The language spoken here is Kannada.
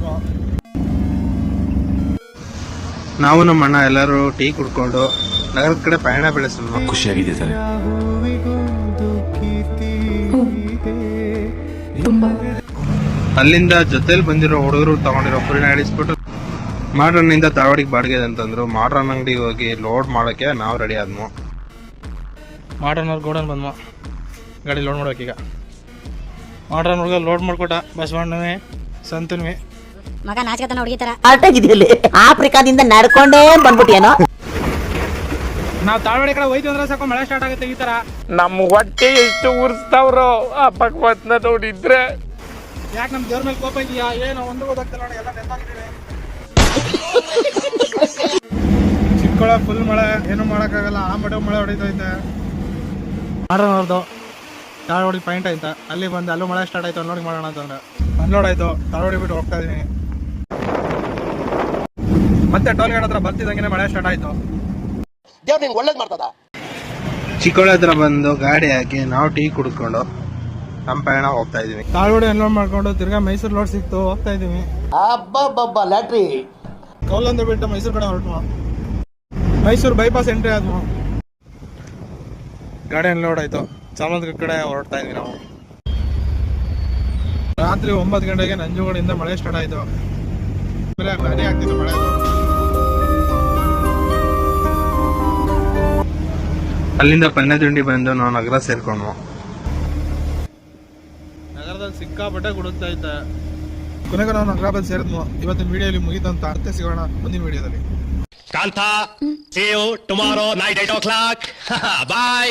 ಹೊರಟ್ವು. ನಾವು ನಮ್ಮ ಅಣ್ಣ ಎಲ್ಲರೂ ಟೀ ಕುಡ್ಕೊಂಡು ನಗರದ ಕಡೆ ಪಯಣ ಬೆಳೆಸೋಣ. ಖುಷಿಯಾಗಿದೆ ಸರ್. ಅಲ್ಲಿಂದ ಜೊತೆಲಿ ಬಂದಿರೋ ಹುಡುಗರು ತಗೊಂಡಿರೋ ಪುರಿನ ಹಿಡಿಸ್ಬಿಟ್ಟು ಮಾಡ್ರನ್ನಿಂದ ತಾವಡಿಗೆ ಬಾಡಿಗೆ ಅಂತಂದ್ರು. ಮಾಡ್ರನ್ ಅಂಗಡಿಗೆ ಹೋಗಿ ಲೋಡ್ ಮಾಡೋಕ್ಕೆ ನಾವು ರೆಡಿ ಆದ್ವು. ಮಾಡ್ರನ್ನವ್ರು ಗೋಡನ್ ಬಂದ್ವ, ಗಾಡಿ ಲೋಡ್ ಮಾಡ್ಬೇಕೀಗ. ಮಾಡ್ರನ್ ಹುಡುಗ ಲೋಡ್ ಮಾಡ್ಕೊಟ್ಟ. ಬಸವಣ್ಣವೇ ಸಂತನ್ವಿ ಮಗ ನಾಚಕತನ ಹುಡುಗಿ ತರ ಆಟಾಗಿದ್ಯಲ್ಲಿ ಆಫ್ರಿಕಾದಿಂದ ನಡ್ಕೊಂಡೇ ಬಂದ್ಬಿಟ್ಟೇನೋ. ನಾವು ತಾಳ್ವಾಡಿ ಕಡೆ ಹೋಯ್ತು ಅಂದ್ರೆ ಸಾಕು ಮಳೆ ಸ್ಟಾರ್ಟ್ ಆಗುತ್ತೆ. ಈ ತರ ನಮ್ಮ ಹೊಟ್ಟೆ ಎಷ್ಟು ಉರ್ಸ್ತಾವ್ರೋ ಆ ಭಗವತ್ನ ನೋಡಿದ್ರೆ. ಯಾಕೆ ನಮ್ ದೇವ್ರ ಮೇಲೆ ಕೋಪ ಇದೆಯಾ ಏನೋ ಒಂದು ಗೊತ್ತಾಗ್ತಲ್ಲ ನೋಡಿ, ಎಲ್ಲ ನೆನಪಾಗಿದ್ದೀವಿ. ಚಿಕ್ಕಳ ಫುಲ್ ಮಳೆ, ಏನು ಮಾಡೋಕ್ಕಾಗಲ್ಲ. ಆ ಮಟ್ಟ ಮಳೆ ಹೊಡಿತೈತೆ. ಮಾಡ್ರನ್ನವ್ರದ್ದು ತಾಳ್ವಾಡಿ ಪಾಯಿಂಟ್ ಆಯ್ತಾ, ಅಲ್ಲಿ ಬಂದು ಅಲ್ಲೂ ಮಳೆ ಸ್ಟಾರ್ಟ್ ಆಯ್ತು. ಅನ್ಲೋಡಿಂಗ್ ಮಾಡೋಣ ಅಂತಂದ್ರೆ ಅನ್ಲೋಡ್ ಆಯ್ತು. ತಾಳ್ವಾಡಿ ಬಿಟ್ಟು ಹೋಗ್ತಾ ಇದೀನಿ. ಮತ್ತೆ ಟೋಲ್ ಗೇಟ್ ಹತ್ರ ಬರ್ತಿದ್ದಂಗೆ ಮಳೆ ಸ್ಟಾರ್ಟ್ ಆಯ್ತು. ಚಿಕ್ಕೋಳ ಹತ್ರ ಬಂದು ಗಾಡಿ ಹಾಕಿ ನಾವು ಟೀ ಕುಡ್ಕೊಂಡು ನಮ್ಮ ಪಯಣ ಹೋಗ್ತಾ ಇದೀವಿ. ತಾಳ್ವಾಡಿ ಅನ್ಲೋಡ್ ಮಾಡ್ಕೊಂಡು ತಿರ್ಗಾ ಮೈಸೂರು ಲೋಡ್ ಸಿಕ್ತು, ಹೋಗ್ತಾ ಇದೀವಿ. ಲ್ಯಾಟ್ರಿ ಕೌಲಂದ್ರ ಬಿಟ್ಟು ಮೈಸೂರು ಕಡೆ ಹೊರಟು. ಮೈಸೂರು ಬೈಪಾಸ್ ಎಂಟ್ರಿ ಆದ್ವು. ಗಾಡಿ ಅನ್ಲೋಡ್ ಆಯ್ತು. ಚಾಮರಾಜನಗರ ಕಡೆ ಹೊರಡ್ತಾ ಇದೀವಿ ನಾವು. ರಾತ್ರಿ 9 ಗಂಟೆಗೆ ನಂಜುಗೂಡಿಂದ ಮಳೆ ಸ್ಟಾರ್ಟ್ ಆಯ್ತು. ಭಾರಿ ಆಗ್ತಿತ್ತು ಮಳೆ. ಅಲ್ಲಿಂದ ಪನ್ನೆ ತಿಂಡಿ ಬಂದು ನಾವು ನಗರ ಸೇರ್ಕೊಂಡ್ವು. ನಗರದಲ್ಲಿ ಸಿಕ್ಕಾಪಟ್ಟೆ ಗುಡುತ್ತಾ ಇದ್ದ. ಕೊನೆಗೆ ನಾವು ನಗರ ಬಂದು ಸೇರಿದ್ವು. ಇವತ್ತಿನ ವಿಡಿಯೋಲಿ ಮುಗಿತಂತ ಅರ್ಥ ಸಿಗೋಣ ಮುಂದಿನ ವಿಡಿಯೋದಲ್ಲಿ. Kanta, see you tomorrow night 8 o'clock. Bye.